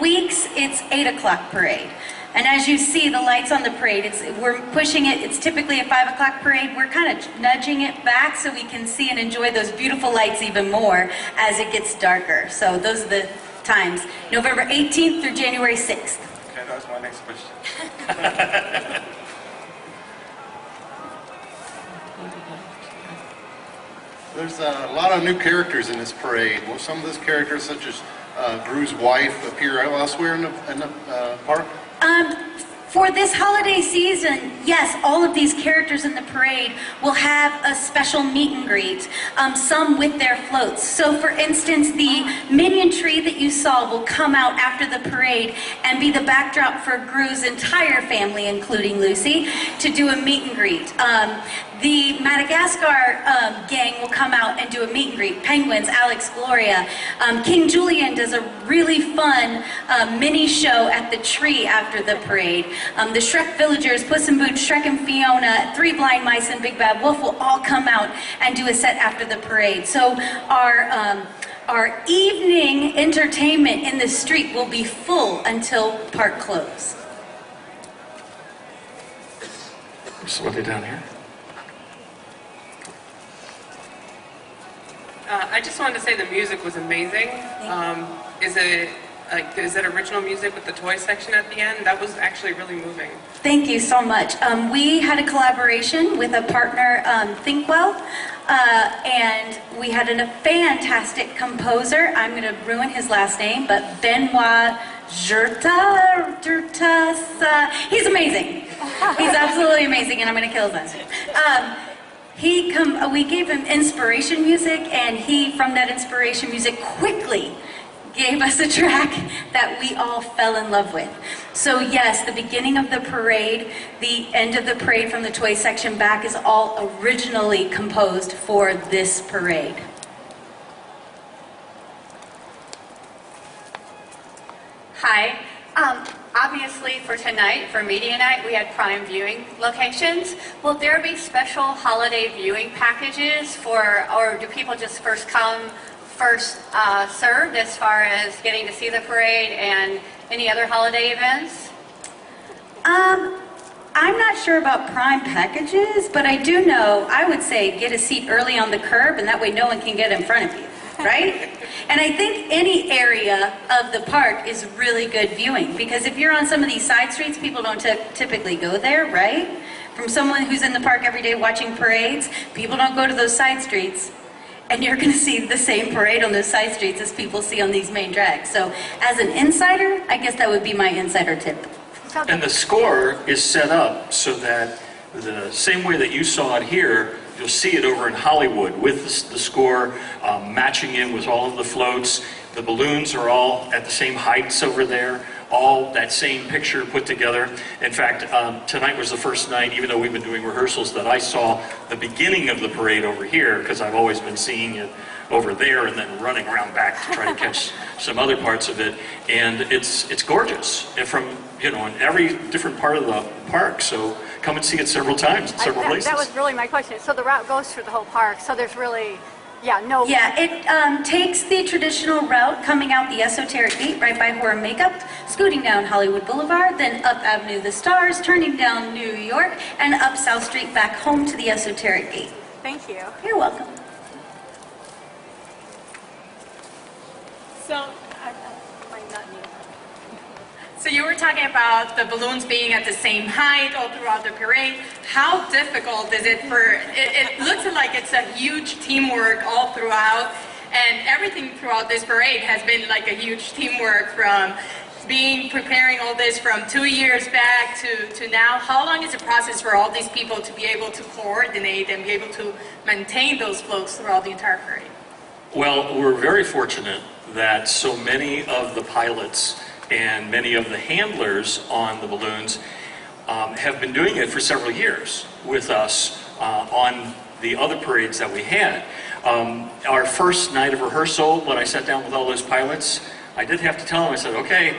weeks, it's 8 o'clock parade. And as you see, the lights on the parade, we're pushing it. It's typically a 5 o'clock parade. We're kind of nudging it back so we can see and enjoy those beautiful lights even more as it gets darker. So those are the times. November 18th through January 6th. Okay, that was my next question. There's a lot of new characters in this parade. Will some of those characters, such as Gru's wife, appear elsewhere in the park? For this holiday season, yes, all of these characters in the parade will have a special meet and greet, some with their floats. So for instance, the minion tree that you saw will come out after the parade and be the backdrop for Gru's entire family, including Lucy, to do a meet and greet. The Madagascar gang will come out and do a meet and greet. Penguins, Alex, Gloria. King Julian does a really fun mini show at the tree after the parade. The Shrek villagers, Puss in Boots, Shrek and Fiona, Three Blind Mice, and Big Bad Wolf will all come out and do a set after the parade. So our evening entertainment in the street will be full until park close. So what are they down here? I just wanted to say the music was amazing. Is it original music with the toy section at the end? That was actually really moving. Thank you so much. We had a collaboration with a partner, Thinkwell, and we had a fantastic composer. I'm going to ruin his last name, but Benoit Jurta. He's amazing. He's absolutely amazing, and I'm going to kill his last name. We gave him inspiration music, and he, from that inspiration music, quickly gave us a track that we all fell in love with. So yes, the beginning of the parade, the end of the parade from the toy section back is all originally composed for this parade. Hi. Obviously for tonight, for media night, we had prime viewing locations. Will there be special holiday viewing packages or do people just first come, first served as far as getting to see the parade and any other holiday events? I'm not sure about prime packages, but I do know, I would say get a seat early on the curb, and that way no one can get in front of you, right? And I think any area of the park is really good viewing, because if you're on some of these side streets, people don't typically go there, right? From someone who's in the park every day watching parades, people don't go to those side streets. And you're going to see the same parade on those side streets as people see on these main drags. So as an insider, I guess that would be my insider tip. And the score is set up so that the same way that you saw it here, you'll see it over in Hollywood with the score matching in with all of the floats. The balloons are all at the same heights over there, all that same picture put together. In fact, tonight was the first night, even though we've been doing rehearsals, that I saw the beginning of the parade over here, because I've always been seeing it over there and then running around back to try to catch some other parts of it. And it's gorgeous, and from, in every different part of the park. So come and see it several times in several places. That was really my question. So the route goes through the whole park, so there's really, no... Yeah, it takes the traditional route coming out the Esoteric Gate right by Horror Makeup, scooting down Hollywood Boulevard, then up Avenue of the Stars, turning down New York, and up South Street back home to the Esoteric Gate. Thank you. You're welcome. So you were talking about the balloons being at the same height all throughout the parade. How difficult is it it looks like it's a huge teamwork all throughout, and everything throughout this parade has been like a huge teamwork, from preparing all this from 2 years back to now. How long is the process for all these people to be able to coordinate and be able to maintain those floats throughout the entire parade? Well, we're very fortunate that so many of the pilots and many of the handlers on the balloons have been doing it for several years with us on the other parades that we had. Our first night of rehearsal, when I sat down with all those pilots, I did have to tell them, I said, okay,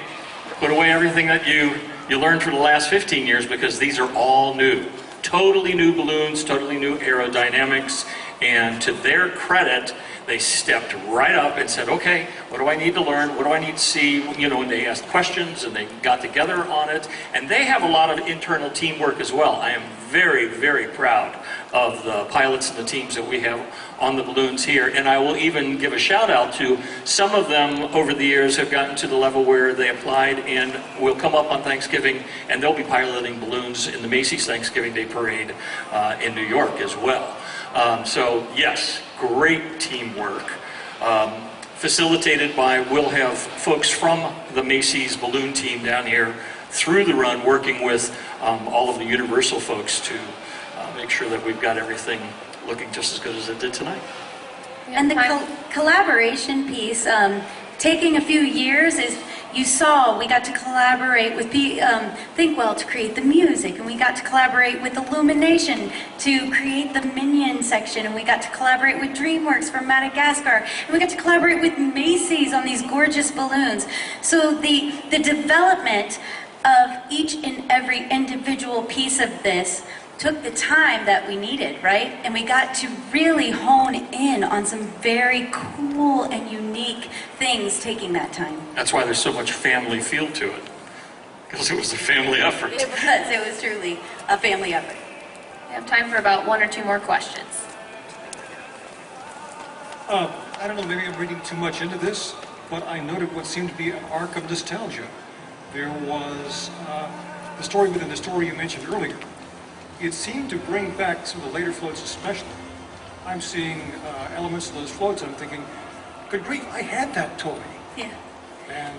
put away everything that you learned for the last 15 years, because these are all new. Totally new balloons, totally new aerodynamics, and to their credit, They stepped right up and said, okay, what do I need to learn? What do I need to see? You know, and they asked questions and they got together on it. And they have a lot of internal teamwork as well. I am very, very proud of the pilots and the teams that we have on the balloons here. And I will even give a shout out to some of them over the years have gotten to the level where they applied and will come up on Thanksgiving and they'll be piloting balloons in the Macy's Thanksgiving Day Parade in New York as well. So yes, great teamwork. Facilitated by, we'll have folks from the Macy's balloon team down here through the run working with all of the Universal folks to make sure that we've got everything looking just as good as it did tonight. And the collaboration piece, taking a few years, is you saw we got to collaborate with Thinkwell to create the music, and we got to collaborate with Illumination to create the Minion section, and we got to collaborate with DreamWorks from Madagascar, and we got to collaborate with Macy's on these gorgeous balloons. So the development of each and every individual piece of this took the time that we needed, right? And we got to really hone in on some very cool and unique things taking that time. That's why there's so much family feel to it, because it was a family effort. It was truly a family effort. We have time for about one or two more questions. I don't know, maybe I'm reading too much into this, but I noted what seemed to be an arc of nostalgia. There was the story within the story you mentioned earlier. It seemed to bring back some of the later floats especially. I'm seeing elements of those floats and I'm thinking, good grief, I had that toy. Yeah. And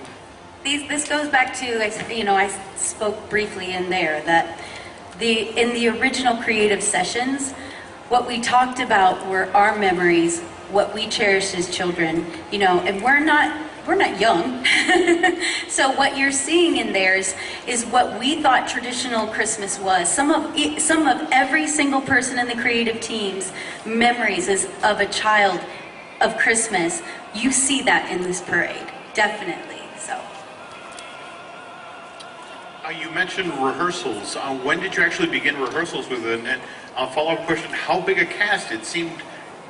This goes back to, you know, I spoke briefly in there that in the original creative sessions, what we talked about were our memories, what we cherished as children, you know, and we're not young. So what you're seeing in theirs is what we thought traditional Christmas was. Some of every single person in the creative team's memories is of a child of Christmas. You see that in this parade, definitely. So. You mentioned rehearsals. When did you actually begin rehearsals with it? And a follow-up question, how big a cast? It seemed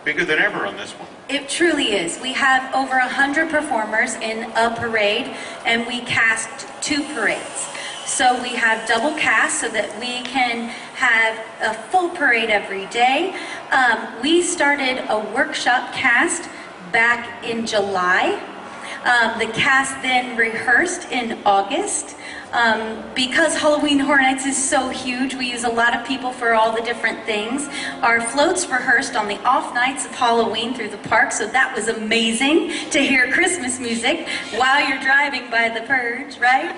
bigger than ever on this one. It truly is. We have over 100 performers in a parade, and we cast 2 parades. So we have double cast so that we can have a full parade every day. We started a workshop cast back in July. The cast then rehearsed in August. Because Halloween Horror Nights is so huge, we use a lot of people for all the different things. Our floats rehearsed on the off nights of Halloween through the park, so that was amazing to hear Christmas music while you're driving by the Purge, right?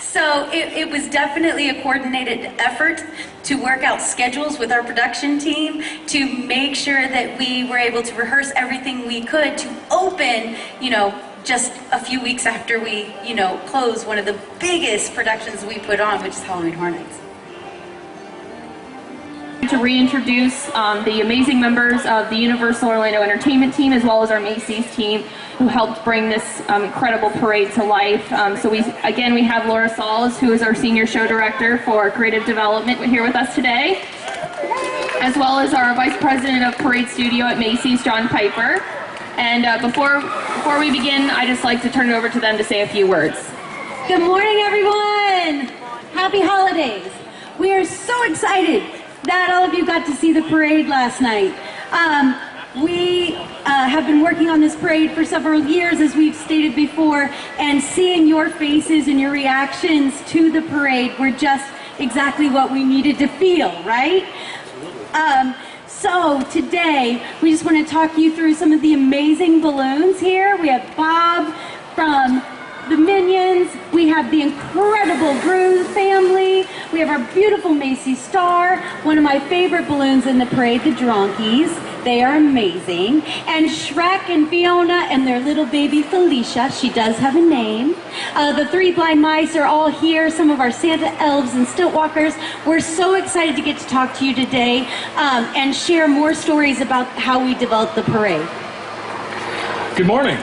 So it was definitely a coordinated effort to work out schedules with our production team to make sure that we were able to rehearse everything we could to open, you know, just a few weeks after we, you know, close one of the biggest productions we put on, which is Halloween Horror Nights. To reintroduce the amazing members of the Universal Orlando Entertainment team as well as our Macy's team who helped bring this incredible parade to life. So we have Lora Sauls, who is our Senior Show Director for Creative Development here with us today, as well as our Vice President of Parade Studio at Macy's, John Piper. And before we begin, I'd just like to turn it over to them to say a few words. Good morning, everyone. Happy holidays. We are so excited that all of you got to see the parade last night. We have been working on this parade for several years, as we've stated before, and seeing your faces and your reactions to the parade were just exactly what we needed to feel, right? So today, we just want to talk you through some of the amazing balloons here. We have Bob from the Minions, we have the incredible Gru family, we have our beautiful Macy star, one of my favorite balloons in the parade, the Dronkies. They are amazing. And Shrek and Fiona and their little baby Felicia, she does have a name. The 3 blind mice are all here, some of our Santa elves and stilt walkers. We're so excited to get to talk to you today and share more stories about how we developed the parade. Good morning.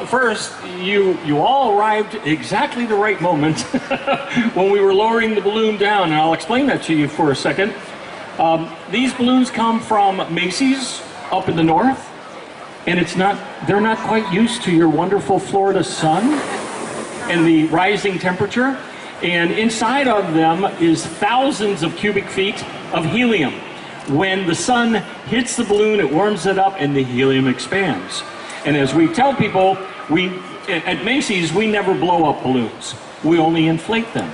First, you all arrived exactly the right moment when we were lowering the balloon down, and I'll explain that to you for a second. These balloons come from Macy's up in the north. and they're not quite used to your wonderful Florida sun and the rising temperature. And inside of them is thousands of cubic feet of helium. When the sun hits the balloon, it warms it up and the helium expands. And as we tell people, at Macy's, we never blow up balloons. We only inflate them.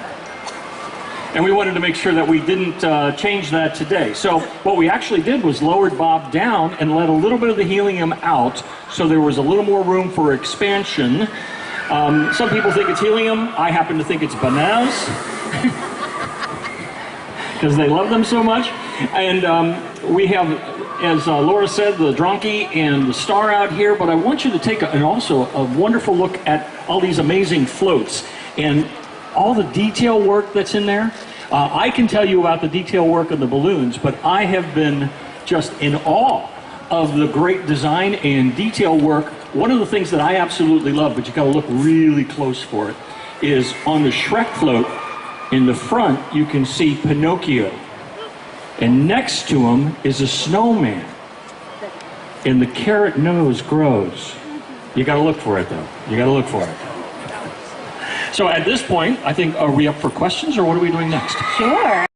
And we wanted to make sure that we didn't change that today. So what we actually did was lowered Bob down and let a little bit of the helium out, so there was a little more room for expansion. Some people think it's helium. I happen to think it's bananas, because they love them so much. And we have, as Lora said, the donkey and the star out here, but I want you to take also a wonderful look at all these amazing floats and all the detail work that's in there. I can tell you about the detail work of the balloons, but I have been just in awe of the great design and detail work. One of the things that I absolutely love, but you gotta look really close for it, is on the Shrek float in the front, you can see Pinocchio. And next to him is a snowman. And the carrot nose grows. You gotta look for it though. You gotta look for it. So at this point, I think, are we up for questions or what are we doing next? Sure.